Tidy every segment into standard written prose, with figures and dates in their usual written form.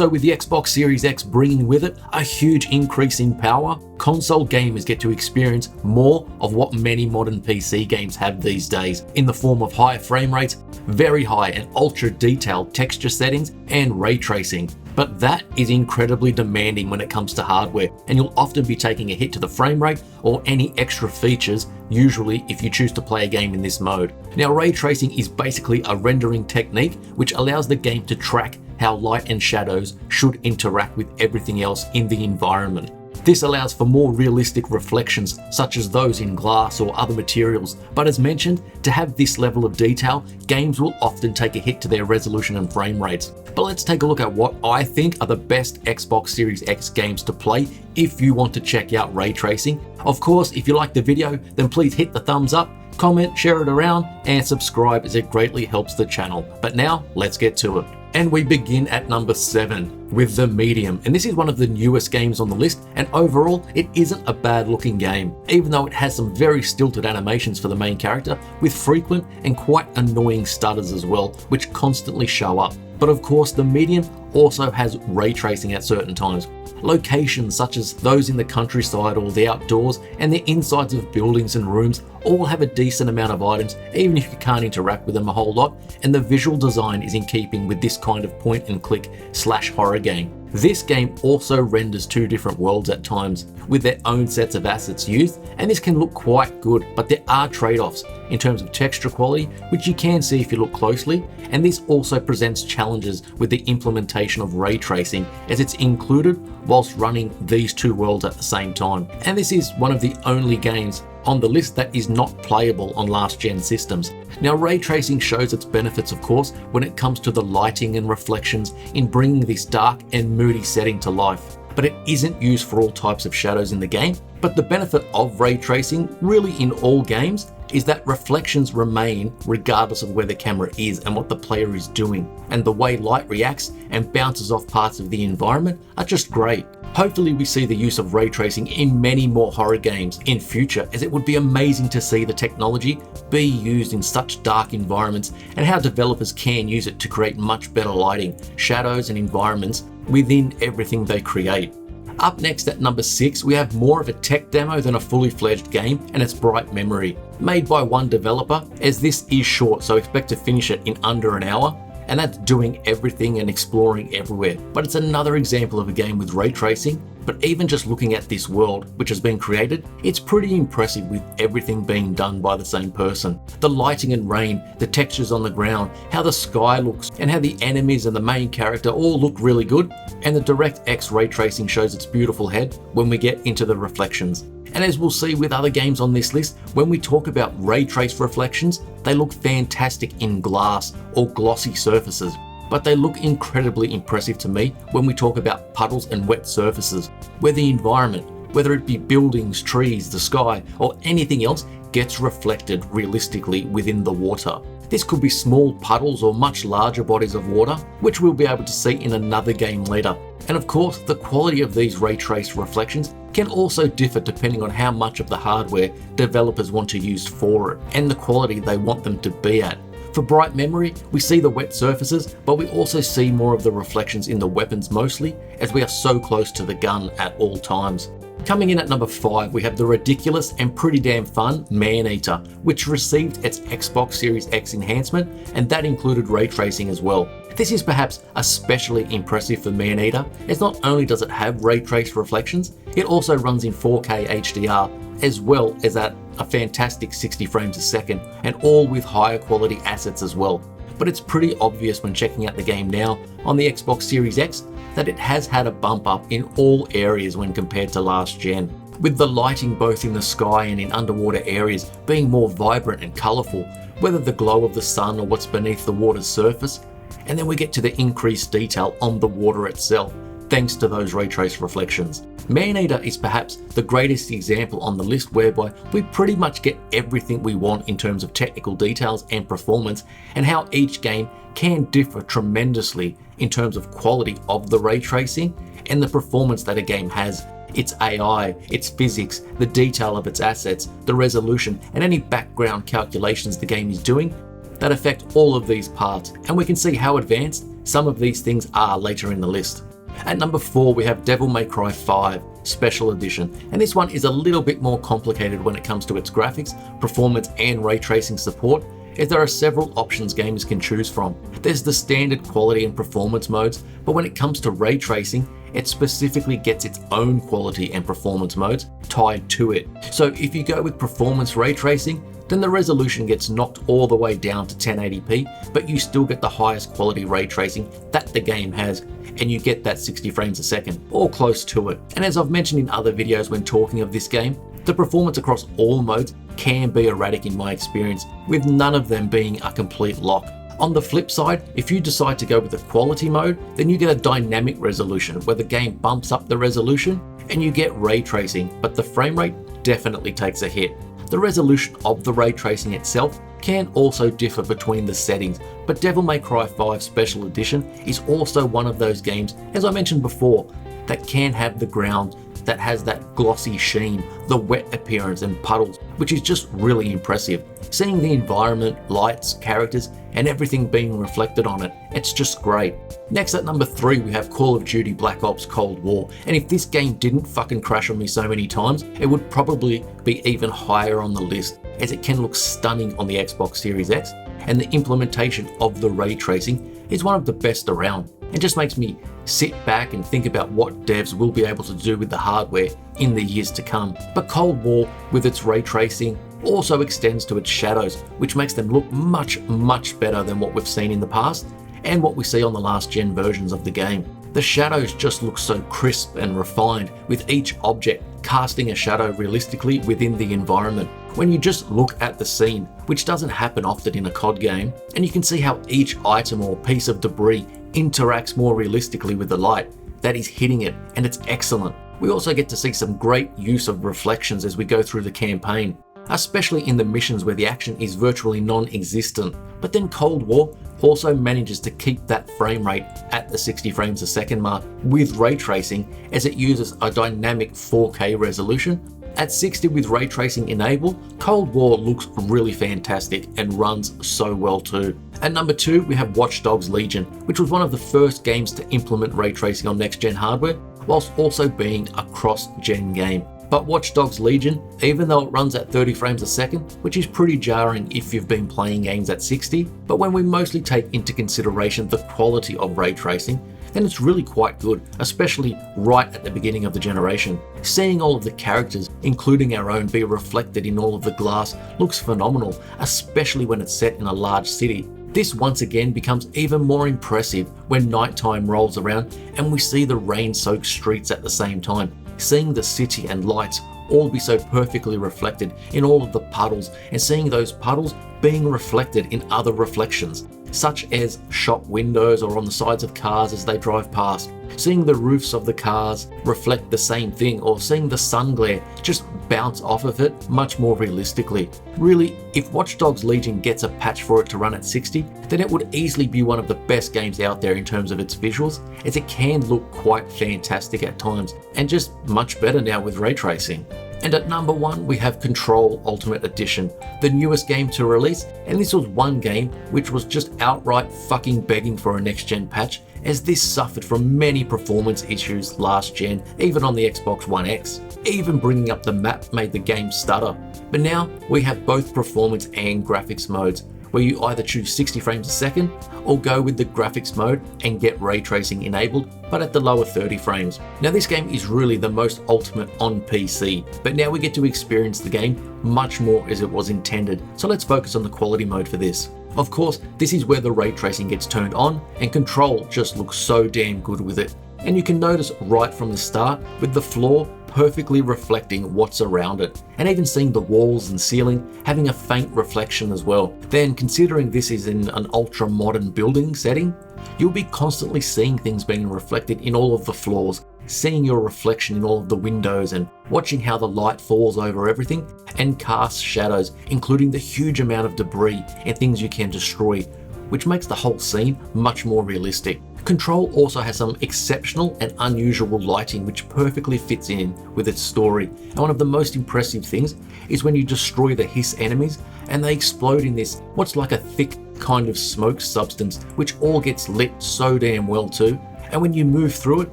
So with the Xbox Series X bringing with it a huge increase in power, console gamers get to experience more of what many modern PC games have these days in the form of higher frame rates, very high and ultra detailed texture settings, and ray tracing. But that is incredibly demanding when it comes to hardware, and you'll often be taking a hit to the frame rate or any extra features, usually if you choose to play a game in this mode. Now, ray tracing is basically a rendering technique which allows the game to track how light and shadows should interact with everything else in the environment. This allows for more realistic reflections such as those in glass or other materials, but as mentioned, to have this level of detail, games will often take a hit to their resolution and frame rates. But let's take a look at what I think are the best Xbox Series X games to play if you want to check out ray tracing. Of course, if you like the video, then please hit the thumbs up, comment, share it around, and subscribe as it greatly helps the channel. But now, let's get to it. And we begin at number 7 with The Medium, and this is one of the newest games on the list, and overall it isn't a bad looking game, even though it has some very stilted animations for the main character with frequent and quite annoying stutters as well, which constantly show up. But of course, The Medium also has ray tracing at certain times. Locations such as those in the countryside or the outdoors and the insides of buildings and rooms all have a decent amount of items, even if you can't interact with them a whole lot, and the visual design is in keeping with this kind of point and click / horror game. This game also renders 2 different worlds at times with their own sets of assets used, and this can look quite good, but there are trade-offs in terms of texture quality, which you can see if you look closely, and this also presents challenges with the implementation of ray tracing as it's included whilst running these 2 worlds at the same time. And this is one of the only games on the list that is not playable on last-gen systems. Now, ray tracing shows its benefits, of course, when it comes to the lighting and reflections in bringing this dark and moody setting to life. But it isn't used for all types of shadows in the game. But the benefit of ray tracing, really in all games, is that reflections remain regardless of where the camera is and what the player is doing. And the way light reacts and bounces off parts of the environment are just great. Hopefully we see the use of ray tracing in many more horror games in future, as it would be amazing to see the technology be used in such dark environments and how developers can use it to create much better lighting, shadows and environments within everything they create. Up next at number 6, we have more of a tech demo than a fully fledged game, and it's Bright Memory. Made by one developer, as this is short, so expect to finish it in under an hour, and that's doing everything and exploring everywhere. But it's another example of a game with ray tracing, but even just looking at this world which has been created, it's pretty impressive with everything being done by the same person. The lighting and rain, the textures on the ground, how the sky looks, and how the enemies and the main character all look really good, and the DirectX ray tracing shows its beautiful head when we get into the reflections. And as we'll see with other games on this list, when we talk about ray trace reflections, they look fantastic in glass or glossy surfaces, but they look incredibly impressive to me when we talk about puddles and wet surfaces, where the environment, whether it be buildings, trees, the sky, or anything else, gets reflected realistically within the water. This could be small puddles or much larger bodies of water, which we'll be able to see in another game later. And of course, the quality of these ray trace reflections can also differ depending on how much of the hardware developers want to use for it and the quality they want them to be at. For Bright Memory, we see the wet surfaces, but we also see more of the reflections in the weapons mostly, as we are so close to the gun at all times. Coming in at number 5, we have the ridiculous and pretty damn fun Maneater, which received its Xbox Series X enhancement, and that included ray tracing as well. This is perhaps especially impressive for Maneater, as not only does it have ray trace reflections, it also runs in 4K HDR, as well as at a fantastic 60 frames a second, and all with higher quality assets as well. But it's pretty obvious when checking out the game now on the Xbox Series X that it has had a bump up in all areas when compared to last gen, with the lighting both in the sky and in underwater areas being more vibrant and colourful, whether the glow of the sun or what's beneath the water's surface. And then we get to the increased detail on the water itself, thanks to those ray trace reflections. Maneater is perhaps the greatest example on the list whereby we pretty much get everything we want in terms of technical details and performance, and how each game can differ tremendously in terms of quality of the ray tracing and the performance that a game has. Its AI, its physics, the detail of its assets, the resolution, and any background calculations the game is doing that affect all of these parts, and we can see how advanced some of these things are later in the list. At number 4, we have Devil May Cry 5 Special Edition, and this one is a little bit more complicated when it comes to its graphics, performance, and ray tracing support, as there are several options gamers can choose from. There's the standard quality and performance modes, but when it comes to ray tracing, it specifically gets its own quality and performance modes tied to it. So if you go with performance ray tracing, then the resolution gets knocked all the way down to 1080p, but you still get the highest quality ray tracing that the game has, and you get that 60 frames a second, or close to it. And as I've mentioned in other videos when talking of this game, the performance across all modes can be erratic in my experience, with none of them being a complete lock. On the flip side, if you decide to go with the quality mode, then you get a dynamic resolution where the game bumps up the resolution and you get ray tracing, but the frame rate definitely takes a hit. The resolution of the ray tracing itself can also differ between the settings, but Devil May Cry 5 Special Edition is also one of those games, as I mentioned before, that can have the ground that has that glossy sheen, the wet appearance and puddles, which is just really impressive. Seeing the environment, lights, characters, and everything being reflected on it, it's just great. Next at number 3, we have Call of Duty Black Ops Cold War, and if this game didn't fucking crash on me so many times, it would probably be even higher on the list, as it can look stunning on the Xbox Series X, and the implementation of the ray tracing is one of the best around. It just makes me sit back and think about what devs will be able to do with the hardware in the years to come. But Cold War, with its ray tracing, also extends to its shadows, which makes them look much better than what we've seen in the past and what we see on the last gen versions of the game. The shadows just look so crisp and refined, with each object casting a shadow realistically within the environment. When you just look at the scene, which doesn't happen often in a COD game, and you can see how each item or piece of debris interacts more realistically with the light that is hitting it, and it's excellent. We also get to see some great use of reflections as we go through the campaign, especially in the missions where the action is virtually non-existent. But then Cold War also manages to keep that frame rate at the 60 frames a second mark with ray tracing, as it uses a dynamic 4K resolution. At 60 with ray tracing enabled, Cold War looks really fantastic and runs so well too. At number 2, we have Watch Dogs Legion, which was one of the first games to implement ray tracing on next-gen hardware, whilst also being a cross-gen game. But Watch Dogs Legion, even though it runs at 30 frames a second, which is pretty jarring if you've been playing games at 60, but when we mostly take into consideration the quality of ray tracing, then it's really quite good, especially right at the beginning of the generation. Seeing all of the characters, including our own, be reflected in all of the glass looks phenomenal, especially when it's set in a large city. This once again becomes even more impressive when nighttime rolls around and we see the rain-soaked streets at the same time. Seeing the city and lights all be so perfectly reflected in all of the puddles, and seeing those puddles being reflected in other reflections, such as shop windows or on the sides of cars as they drive past. Seeing the roofs of the cars reflect the same thing, or seeing the sun glare just bounce off of it much more realistically. Really, if Watch Dogs Legion gets a patch for it to run at 60, then it would easily be one of the best games out there in terms of its visuals, as it can look quite fantastic at times, and just much better now with ray tracing. And at number 1, we have Control Ultimate Edition, the newest game to release, and this was one game which was just outright fucking begging for a next-gen patch, as this suffered from many performance issues last gen, even on the Xbox One X. Even bringing up the map made the game stutter. But now we have both performance and graphics modes, where you either choose 60 frames a second or go with the graphics mode and get ray tracing enabled, but at the lower 30 frames. Now this game is really the most ultimate on PC, but now we get to experience the game much more as it was intended, so let's focus on the quality mode for this. Of course, this is where the ray tracing gets turned on, and Control just looks so damn good with it. And you can notice right from the start with the floor perfectly reflecting what's around it, and even seeing the walls and ceiling having a faint reflection as well. Then, considering this is in an ultra modern building setting, you'll be constantly seeing things being reflected in all of the floors, seeing your reflection in all of the windows, and watching how the light falls over everything and casts shadows, including the huge amount of debris and things you can destroy, which makes the whole scene much more realistic. Control also has some exceptional and unusual lighting which perfectly fits in with its story, and one of the most impressive things is when you destroy the hiss enemies and they explode in this what's like a thick kind of smoke substance, which all gets lit so damn well too. And when you move through it,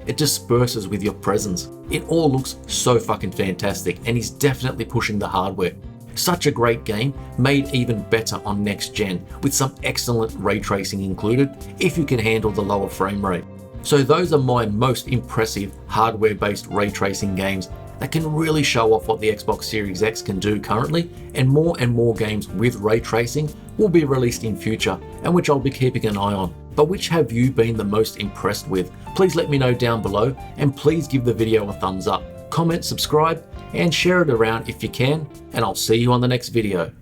it disperses with your presence. It all looks so fucking fantastic, and he's definitely pushing the hardware. Such a great game, made even better on next gen, with some excellent ray tracing included, if you can handle the lower frame rate. So those are my most impressive hardware-based ray tracing games that can really show off what the Xbox Series X can do currently, and more games with ray tracing will be released in future, and which I'll be keeping an eye on. But which have you been the most impressed with? Please let me know down below, and please give the video a thumbs up, comment, subscribe, and share it around if you can, and I'll see you on the next video.